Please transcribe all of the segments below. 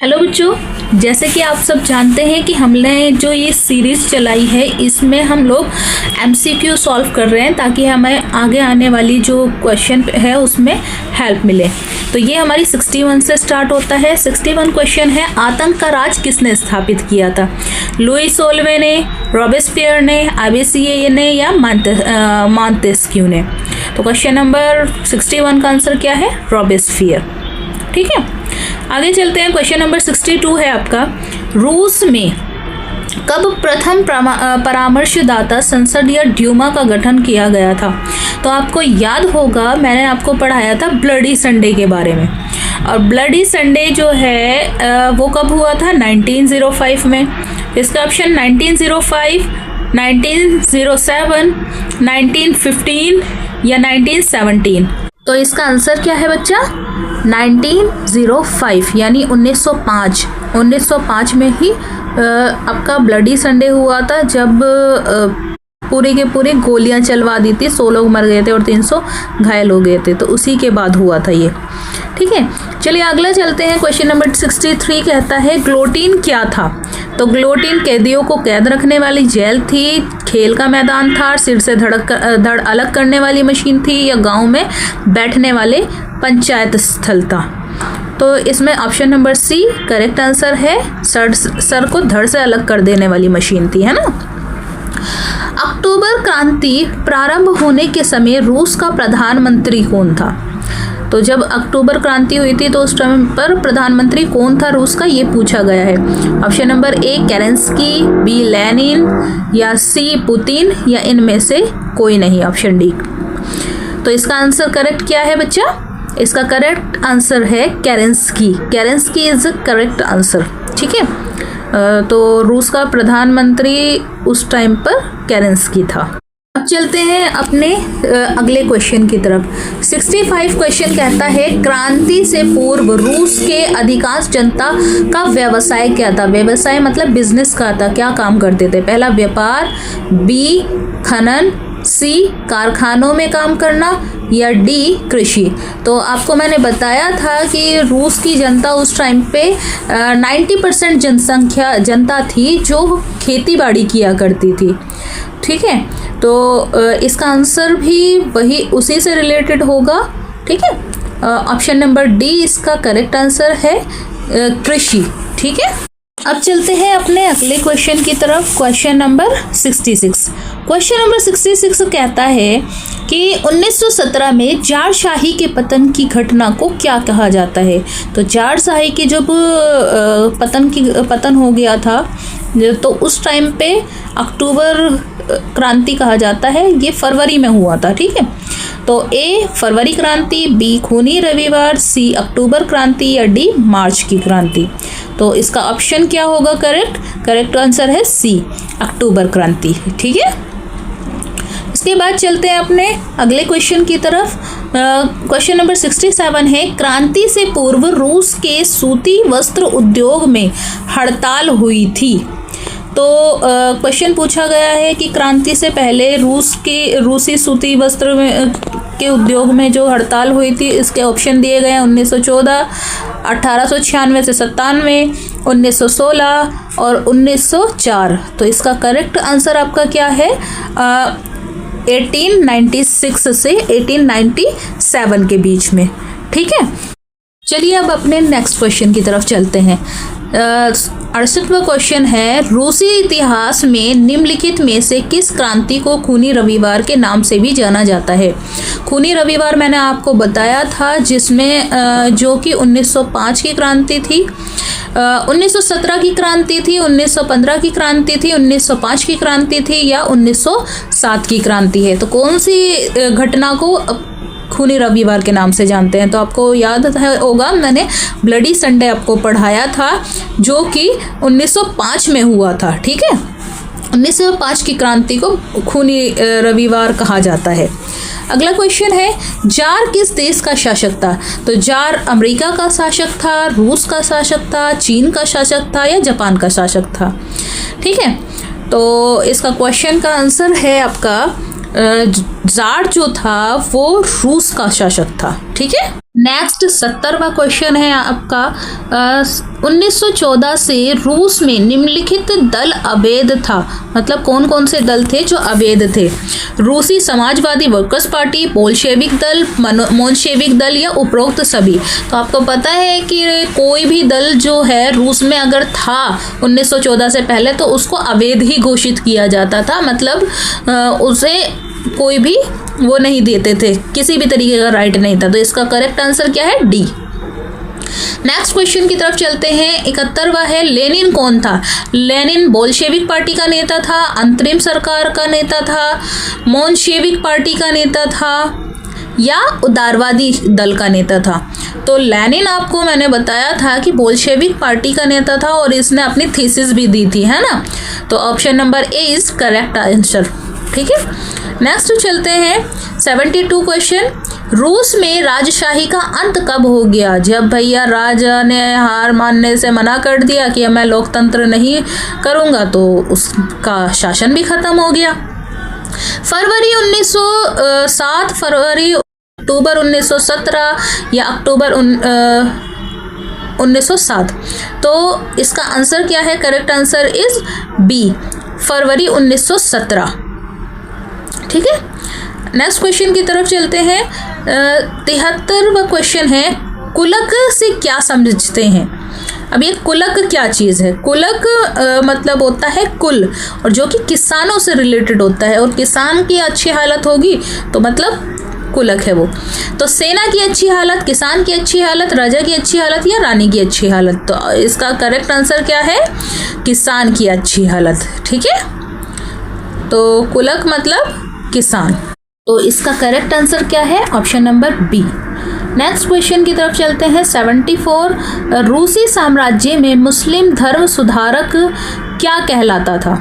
Hello बच्चों, जैसे कि आप सब जानते हैं कि हमने जो ये सीरीज़ चलाई है इसमें हम लोग एमसीक्यू सॉल्व कर रहे हैं ताकि हमें आगे आने वाली जो क्वेश्चन है उसमें हेल्प मिले। तो ये हमारी 61 से स्टार्ट होता है। 61 क्वेश्चन है, आतंक का राज किसने स्थापित किया था? लुई सोल्वे ने, रॉबेस्पियर ने, आबेसिये ने या मॉन्तेस्क्यू ने? तो क्वेश्चन नंबर 61 का आंसर क्या है? रॉबेस्पियर। ठीक है, आगे चलते हैं। क्वेश्चन नंबर 62 है आपका, रूस में कब प्रथम परामर्शदाता संसद या ड्यूमा का गठन किया गया था? तो आपको याद होगा मैंने आपको पढ़ाया था ब्लडी संडे के बारे में, और ब्लडी संडे जो है वो कब हुआ था? 1905 में। इसका ऑप्शन 1905, 1907, 1915 या 1917। तो इसका आंसर क्या है बच्चा? 1905 यानी 1905। 1905 में ही आपका ब्लडी संडे हुआ था, जब पूरे के पूरे गोलियां चलवा दी थी। 100 लोग मर गए थे और 300 घायल हो गए थे, तो उसी के बाद हुआ था ये। ठीक है, चलिए अगला चलते हैं। क्वेश्चन नंबर 63 कहता है, ग्लोटीन क्या था? तो ग्लोटीन कैदियों को कैद रखने वाली जेल थी, खेल का मैदान था, सिर से धड़ अलग करने वाली मशीन थी, या गांव में बैठने वाले पंचायत स्थल था? तो इसमें option number C correct answer है। सर को धड़ से अलग कर देने वाली मशीन थी, है ना। अक्टूबर क्रांति प्रारंभ होने के समय रूस का प्रधानमंत्री कौन था? तो जब अक्टूबर क्रांति हुई थी तो उस टाइम पर प्रधानमंत्री कौन था रूस का, ये पूछा गया है। Option number A Kerensky, B Lenin, या सी पुतिन, या इनमें से कोई नहीं, ऑप्शन डी। तो इसका आंसर करेक्ट क्या है बच्चा? इसका करेक्ट आंसर है केरेंस्की। केरेंस्की इज करेक्ट आंसर। ठीक है, तो रूस का प्रधानमंत्री उस टाइम पर केरेंस्की था। अब चलते हैं अपने अगले क्वेश्चन की तरफ। 65 क्वेश्चन कहता है, क्रांति से पूर्व रूस के अधिकांश जनता का व्यवसाय क्या था? व्यवसाय मतलब बिजनेस का था, क्या काम करते थे? पहला व्यापार, बी खनन, सी कारखानों में काम करना, या डी कृषि। तो आपको मैंने बताया था कि रूस की जनता उस टाइम पे 90% जनता थी जो खेती बाड़ी किया करती थी। ठीक है, तो इसका आंसर भी वही उसी से रिलेटेड होगा। ठीक है, ऑप्शन नंबर डी इसका करेक्ट आंसर है, कृषि। ठीक है, अब चलते हैं अपने अगले क्वेश्चन की तरफ। Question number 66। क्वेश्चन नंबर 66 कहता है कि 1917 में जारशाही के पतन की घटना को क्या कहा जाता है? तो जारशाही की जब पतन हो गया था तो उस टाइम पे अक्टूबर क्रांति कहा जाता है। ये फरवरी में हुआ था। ठीक है, तो ए फरवरी क्रांति, बी खूनी रविवार, सी अक्टूबर क्रांति, या डी मार्च की क्रांति। तो इसका ऑप्शन क्या होगा करेक्ट? करेक्ट आंसर है सी अक्टूबर क्रांति। ठीक है, इसके बाद चलते हैं अपने अगले क्वेश्चन की तरफ। क्वेश्चन नंबर 67 है, क्रांति से पूर्व रूस के सूती वस्त्र उद्योग में हड़ताल हुई थी। तो क्वेश्चन पूछा गया है कि क्रांति से पहले रूसी सूती वस्त्र के उद्योग में जो हड़ताल हुई थी, इसके ऑप्शन दिए गए हैं 1914, 1896 से 97, 1916 और 1904। तो इसका करेक्ट आंसर आपका क्या है? 1896 से 1897 के बीच में। ठीक है, चलिए अब अपने नेक्स्ट क्वेश्चन की तरफ चलते हैं। 68वां क्वेश्चन है, रूसी इतिहास में निम्नलिखित में से किस क्रांति को खूनी रविवार के नाम से भी जाना जाता है? खूनी रविवार मैंने आपको बताया था, जिसमें जो कि 1905 की क्रांति थी, 1917 की क्रांति थी, 1915 की क्रांति थी, 1905 की क्रांति थी, या 1907 की क्रांति है। तो कौन सी घटना को खूनी रविवार के नाम से जानते हैं? तो आपको याद होगा मैंने ब्लडी संडे आपको पढ़ाया था, जो कि 1905 में हुआ था। ठीक है, 1905 की क्रांति को खूनी रविवार कहा जाता है। अगला क्वेश्चन है, जार किस देश का शासक था? तो जार अमेरिका का शासक था, रूस का शासक था, चीन का शासक था, या जापान का शासक था? ठीक है, तो इसका क्वेश्चन का आंसर है आपका जार जो था वो रूस का शासक था। ठीक है। नेक्स्ट 70वां क्वेश्चन है आपका 1914 से रूस में निम्नलिखित दल अवैध था। मतलब कौन कौन से दल थे जो अवैध थे? रूसी समाजवादी वर्कर्स पार्टी, बोल्शेविक दल, मोन्शेविक दल या उपरोक्त सभी। तो आपको पता है कि कोई भी दल जो है रूस में अगर था 1914 से पहले तो उसको अवैध ही घोषित किया जाता था। मतलब उसे कोई भी वो नहीं देते थे, किसी भी तरीके का राइट नहीं था। तो इसका करेक्ट आंसर क्या है? डी। नेक्स्ट क्वेश्चन की तरफ चलते हैं। 71वां है, लेनिन कौन था? लेनिन बोल्शेविक पार्टी का नेता था, अंतरिम सरकार का नेता था, मोन्शेविक पार्टी का नेता था या उदारवादी दल का नेता था? तो लेनिन आपको मैंने बताया था कि बोल्शेविक पार्टी का नेता था और इसने अपनी थीसिस भी दी थी, है ना। तो option number A is correct answer. ठीक है, नेक्स्ट चलते हैं 72 क्वेश्चन। रूस में राजशाही का अंत कब हो गया? जब भैया राजा ने हार मानने से मना कर दिया कि मैं लोकतंत्र नहीं करूंगा तो उसका शासन भी खत्म हो गया। फरवरी 1907, फरवरी, अक्टूबर 1917 या अक्टूबर 1907। तो इसका आंसर क्या है? करेक्ट आंसर इज बी, फरवरी 1917। ठीक है, नेक्स्ट क्वेश्चन की तरफ चलते हैं। 73वां क्वेश्चन है, कुलक से क्या समझते हैं? अब ये कुलक क्या चीज़ है? कुलक मतलब होता है कुल, और जो कि किसानों से रिलेटेड होता है, और किसान की अच्छी हालत होगी तो मतलब कुलक है वो। तो सेना की अच्छी हालत, किसान की अच्छी हालत, राजा की अच्छी हालत या रानी की अच्छी हालत? तो इसका करेक्ट आंसर क्या है? किसान की अच्छी हालत। ठीक है, तो कुलक मतलब किसान। तो इसका करेक्ट आंसर क्या है? Option number B. Next question की तरफ चलते हैं। 74, रूसी साम्राज्य में मुस्लिम धर्म सुधारक क्या कहलाता था?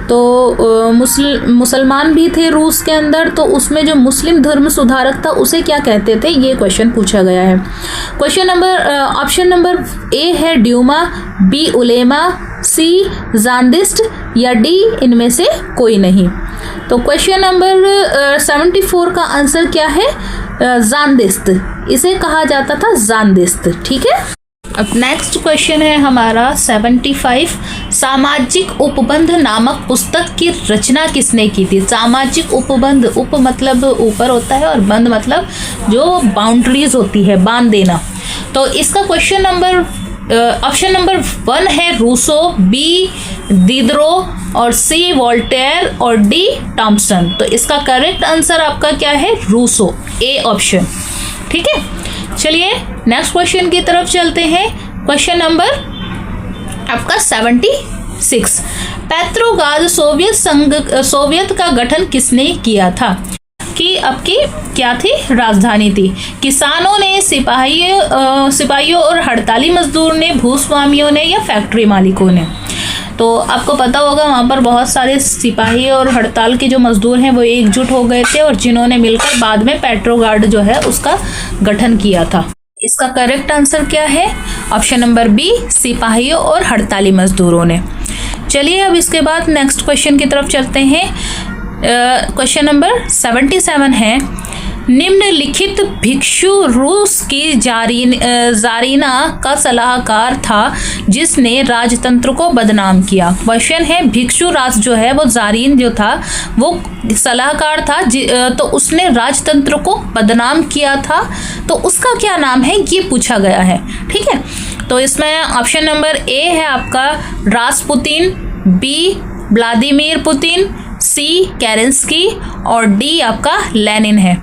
तो मुसलमान भी थे रूस के अंदर, तो उसमें जो मुस्लिम धर्म सुधारक था उसे क्या कहते थे? ये क्वेश्चन पूछा गया है। क्वेश्चन नंबर ऑप्शन नंबर ए है ड्यूमा, बी उलेमा, सी जांदिस्ट या डी इनमें से कोई नहीं। तो क्वेश्चन नंबर 74 का आंसर क्या है? जांदिस्त, इसे कहा जाता था जांदिस्त। ठीक है, अब नेक्स्ट क्वेश्चन है हमारा 75, सामाजिक उपबंध नामक पुस्तक की रचना किसने की थी? सामाजिक उपबंध, उप मतलब ऊपर होता है और बंध मतलब जो बाउंड्रीज होती है, बांध देना। तो इसका क्वेश्चन नंबर ऑप्शन नंबर 1 है रूसो, बी दिदरो और सी वोल्टेयर और डी टॉम्सन। तो इसका करेक्ट आंसर आपका क्या है? Rousseau, A option. ठीक है, चलिए नेक्स्ट क्वेश्चन की तरफ चलते हैं। क्वेश्चन नंबर आपका 76, पेट्रोग्राद सोवियत का गठन किसने किया था? कि आपकी क्या थी? राजधानी थी। किसानों ने, सिपाहियों और हड़ताली मजदूर ने, भूस्वामियों ने या फैक्ट्री मालिकों ने? तो आपको पता होगा वहाँ पर बहुत सारे सिपाही और हड़ताल के जो मजदूर हैं वो एकजुट हो गए थे और जिन्होंने मिलकर बाद में पेट्रोग्राड जो है उसका गठन किया था। इसका करेक्ट आंसर क्या है? ऑप्शन नंबर बी, सिपाहियों और हड़ताली मजदूरों ने। चलिए अब इसके बाद नेक्स्ट क्वेश्चन की तरफ चलते हैं। क्वेश्चन नंबर 77 है, निम्नलिखित भिक्षु रूस की जारीना का सलाहकार था जिसने राजतंत्र को बदनाम किया। क्वेश्चन है, भिक्षु राज जो है वो जारीन जो था वो सलाहकार था तो उसने राजतंत्र को बदनाम किया था, तो उसका क्या नाम है ये पूछा गया है। ठीक है, तो इसमें ऑप्शन नंबर ए है आपका रासपुतिन, बी व्लादिमीर पुतिन, सी केरेंस्की और डी आपका लेनिन है।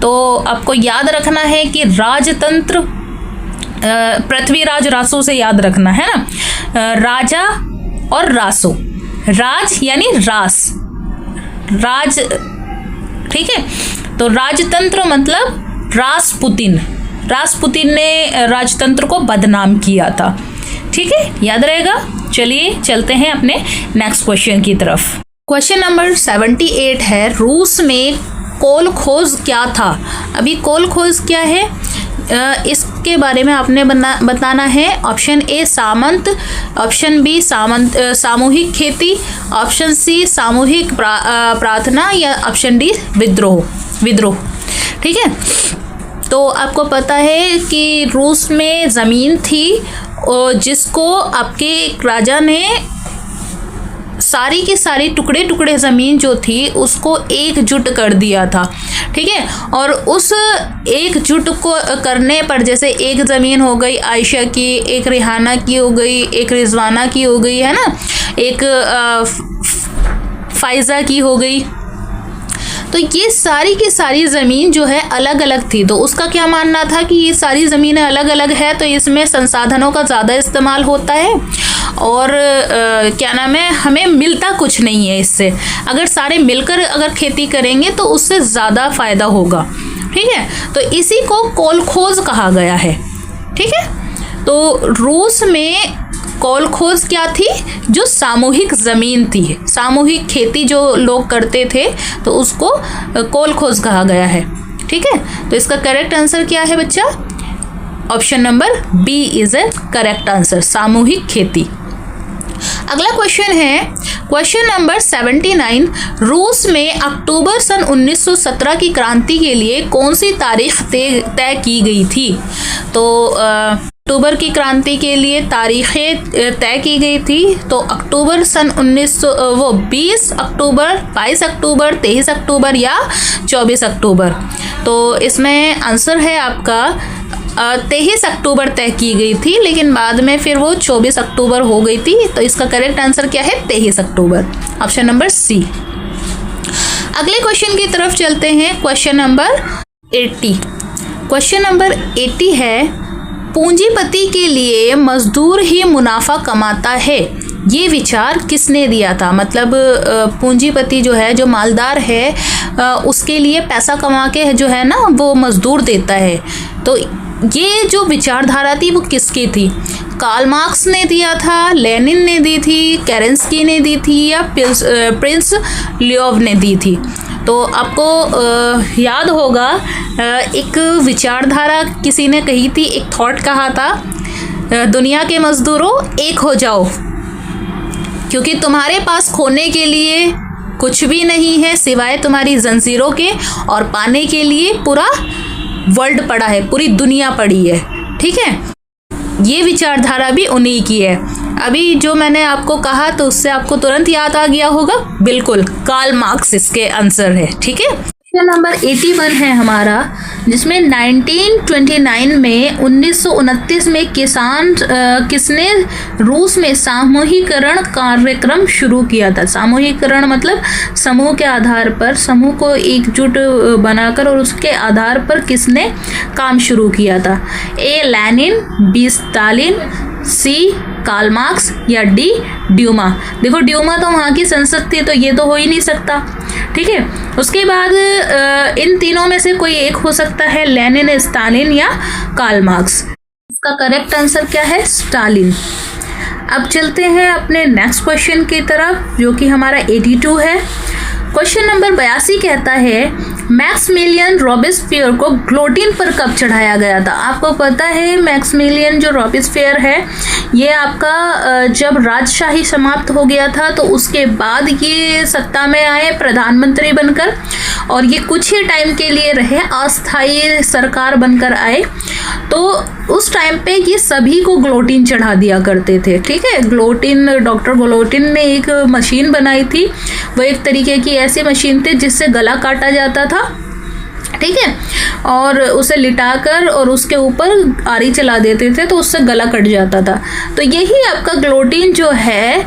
तो आपको याद रखना है कि राजतंत्र पृथ्वीराज रासो से याद रखना है ना, राजा और रासो, राज यानी राज। ठीक है, तो राजतंत्र मतलब रासपुतिन ने राजतंत्र को बदनाम किया था। ठीक है, याद रहेगा। चलिए चलते हैं अपने नेक्स्ट क्वेश्चन की तरफ। क्वेश्चन नंबर 78 है, रूस में कोल खोज क्या था? अभी कोल खोज क्या है इसके बारे में आपने बताना है। ऑप्शन ए सामंत, ऑप्शन बी सामूहिक खेती, ऑप्शन सी सामूहिक प्रार्थना या ऑप्शन डी विद्रोह। ठीक है, तो आपको पता है कि रूस में ज़मीन थी और जिसको आपके एक राजा ने सारी की सारी टुकड़े टुकड़े ज़मीन जो थी उसको एकजुट कर दिया था, ठीक है। और उस एकजुट को करने पर जैसे एक ज़मीन हो गई आयशा की, एक रिहाना की हो गई, एक रिजवाना की हो गई, है ना, एक फ़ायज़ा की हो गई। तो ये सारी की सारी ज़मीन जो है अलग अलग थी। तो उसका क्या मानना था कि ये सारी ज़मीनें अलग अलग है तो इसमें संसाधनों का ज़्यादा इस्तेमाल होता है और क्या नाम है, हमें मिलता कुछ नहीं है इससे। अगर सारे मिलकर अगर खेती करेंगे तो उससे ज़्यादा फ़ायदा होगा, ठीक है। तो इसी को कोलखोज कहा गया है, ठीक है। तो रूस में कोलखोज क्या थी, जो सामूहिक ज़मीन थी, सामूहिक खेती जो लोग करते थे तो उसको कोलखोज कहा गया है, ठीक है। तो इसका करेक्ट आंसर क्या है बच्चा? Option number B is a correct answer, सामूहिक खेती। अगला क्वेश्चन है क्वेश्चन नंबर 79। रूस में अक्टूबर सन 1917 की क्रांति के लिए कौन सी तारीख तय की गई थी? तो अक्टूबर की क्रांति के लिए तारीखें तय की गई थी। तो अक्टूबर सन 20 अक्टूबर, 22 अक्टूबर, 23 अक्टूबर या 24 अक्टूबर। तो इसमें आंसर है आपका 23 अक्टूबर तय की गई थी, लेकिन बाद में फिर वो 24 अक्टूबर हो गई थी। तो इसका करेक्ट आंसर क्या है? 23 अक्टूबर, ऑप्शन नंबर सी। अगले क्वेश्चन की तरफ चलते हैं, क्वेश्चन नंबर 80। क्वेश्चन नंबर 80 है, पूंजीपति के लिए मजदूर ही मुनाफा कमाता है, ये विचार किसने दिया था? मतलब पूंजीपति जो है, जो मालदार है, उसके लिए पैसा कमा के जो है ना वो मजदूर देता है। तो ये जो विचारधारा थी वो किसकी थी? कार्ल मार्क्स ने दिया था, लेनिन ने दी थी, केरेंस्की ने दी थी या प्रिंस लियोव ने दी थी? तो आपको याद होगा एक विचारधारा किसी ने कही थी, एक थॉट कहा था, दुनिया के मजदूरों एक हो जाओ, क्योंकि तुम्हारे पास खोने के लिए कुछ भी नहीं है सिवाय तुम्हारी जंजीरों के, और पाने के लिए पूरा वर्ल्ड पड़ा है, पूरी दुनिया पड़ी है, ठीक है। ये विचारधारा भी उन्हीं की है। अभी जो मैंने आपको कहा तो उससे आपको तुरंत याद आ गया होगा, बिल्कुल कार्ल मार्क्स इसके आंसर है, ठीक है। क्वेश्चन नंबर 81 है हमारा, जिसमें 1929 में 1929 में किसने रूस में सामूहिकरण कार्यक्रम शुरू किया था? सामूहिकरण मतलब समूह के आधार पर, समूह को एकजुट बनाकर और उसके आधार पर किसने काम शुरू किया था? A Lenin, B Stalin, C Karl Marx या डी ड्यूमा। देखो ड्यूमा तो वहाँ की संसद थी तो ये तो हो ही नहीं सकता, ठीक है। उसके बाद इन तीनों में से कोई एक हो सकता है, लेनिन, स्टालिन या कार्ल मार्क्स। इसका करेक्ट आंसर क्या है? स्टालिन। अब चलते हैं अपने नेक्स्ट क्वेश्चन की तरफ, जो कि हमारा 82 है। क्वेश्चन नंबर 82 कहता है, मैक्समिलियन रॉबेस्पियर को गिलोटिन पर कब चढ़ाया गया था? आपको पता है मैक्समिलियन जो रॉबेस्पियर है ये आपका जब राजशाही समाप्त हो गया था तो उसके बाद ये सत्ता में आए प्रधानमंत्री बनकर, और ये कुछ ही टाइम के लिए रहे, अस्थायी सरकार बनकर आए। तो उस टाइम पे ये सभी को गिलोटिन चढ़ा दिया करते थे, ठीक है। गिलोटिन, डॉक्टर गिलोटिन ने एक मशीन बनाई थी, वो एक तरीके की ऐसी मशीन थी जिससे गला काटा जाता था, ठीक है, और उसे लिटाकर और उसके ऊपर आरी चला देते थे तो उससे गला कट जाता था। तो यही आपका गिलोटिन जो है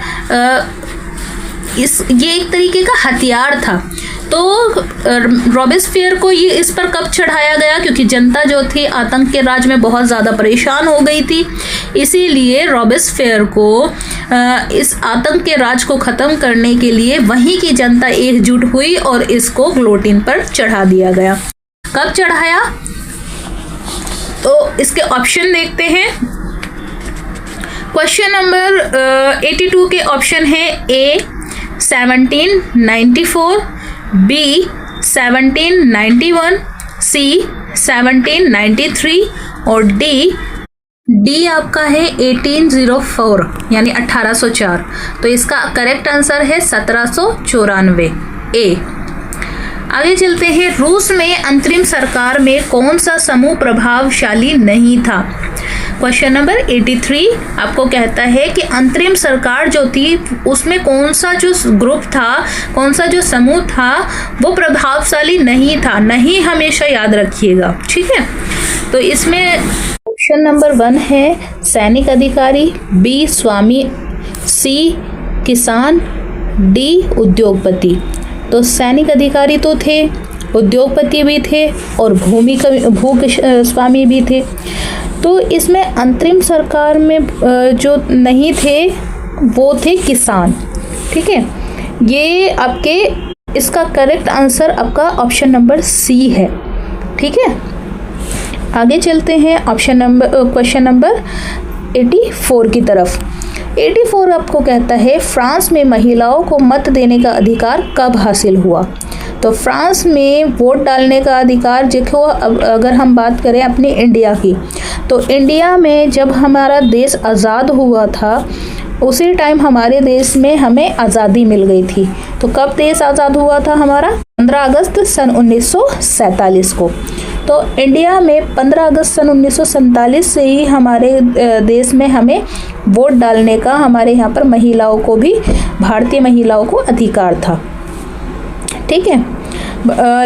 ये एक तरीके का हथियार था। तो रॉबेस्पियर को ये इस पर कब चढ़ाया गया? क्योंकि जनता जो थी आतंक के राज में बहुत ज़्यादा परेशान हो गई थी, इसीलिए रॉबेस्पियर को इस आतंक के राज को ख़त्म करने के लिए वहीं की जनता एकजुट हुई और इसको गिलोटिन पर चढ़ा दिया गया। कब चढ़ाया? तो इसके ऑप्शन देखते हैं। क्वेश्चन नंबर 82 के ऑप्शन है ए 1794, बी 1791, सी 1793 और डी आपका है 1804 यानी 1804। तो इसका करेक्ट आंसर है 1794 ए। आगे चलते हैं, रूस में अंतरिम सरकार में कौन सा समूह प्रभावशाली नहीं था। क्वेश्चन नंबर 83 आपको कहता है कि अंतरिम सरकार जो थी उसमें कौन सा जो ग्रुप था, कौन सा जो समूह था वो प्रभावशाली नहीं था। नहीं हमेशा याद रखिएगा, ठीक है। तो इसमें ऑप्शन नंबर 1 है सैनिक अधिकारी, बी स्वामी, सी किसान, डी उद्योगपति। तो सैनिक अधिकारी तो थे, उद्योगपति भी थे और भू स्वामी भी थे। तो इसमें अंतरिम सरकार में जो नहीं थे वो थे किसान, ठीक है। ये आपके इसका करेक्ट आंसर आपका ऑप्शन नंबर सी है, ठीक है। आगे चलते हैं क्वेश्चन नंबर 84 की तरफ। 84 आपको कहता है फ्रांस में महिलाओं को मत देने का अधिकार कब हासिल हुआ। तो फ्रांस में वोट डालने का अधिकार, देखो अगर हम बात करें अपने इंडिया की, तो इंडिया में जब हमारा देश आज़ाद हुआ था उसी टाइम हमारे देश में हमें आज़ादी मिल गई थी। तो कब देश आज़ाद हुआ था हमारा? 15 अगस्त सन 1947 को। तो इंडिया में 15 अगस्त सन 1947 से ही हमारे देश में हमें वोट डालने का, हमारे यहाँ पर महिलाओं को भी, भारतीय महिलाओं को अधिकार था, ठीक है।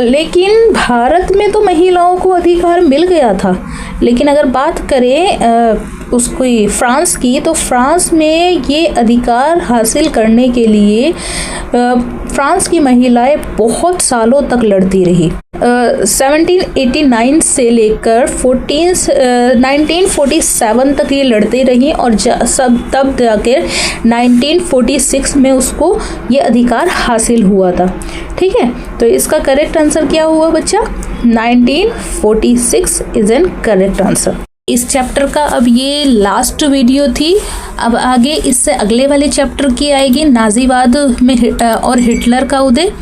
लेकिन भारत में तो महिलाओं को अधिकार मिल गया था, लेकिन अगर बात करें उसकी फ्रांस की, तो फ्रांस में ये अधिकार हासिल करने के लिए फ्रांस की महिलाएं बहुत सालों तक लड़ती रही। 1789 से लेकर 1947 तक ये लड़ती रही और तब जाकर 1946 में उसको ये अधिकार हासिल हुआ था, ठीक है। तो इसका करेक्ट आंसर क्या हुआ बच्चा? 1946 इज एन करेक्ट आंसर। इस चैप्टर का अब ये लास्ट वीडियो थी। अब आगे इससे अगले वाले चैप्टर की आएगी नाजीवाद में और हिटलर का उदय।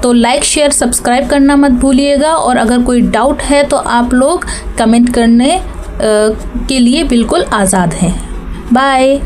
तो लाइक शेयर सब्सक्राइब करना मत भूलिएगा, और अगर कोई डाउट है तो आप लोग कमेंट करने के लिए बिल्कुल आज़ाद हैं। बाय।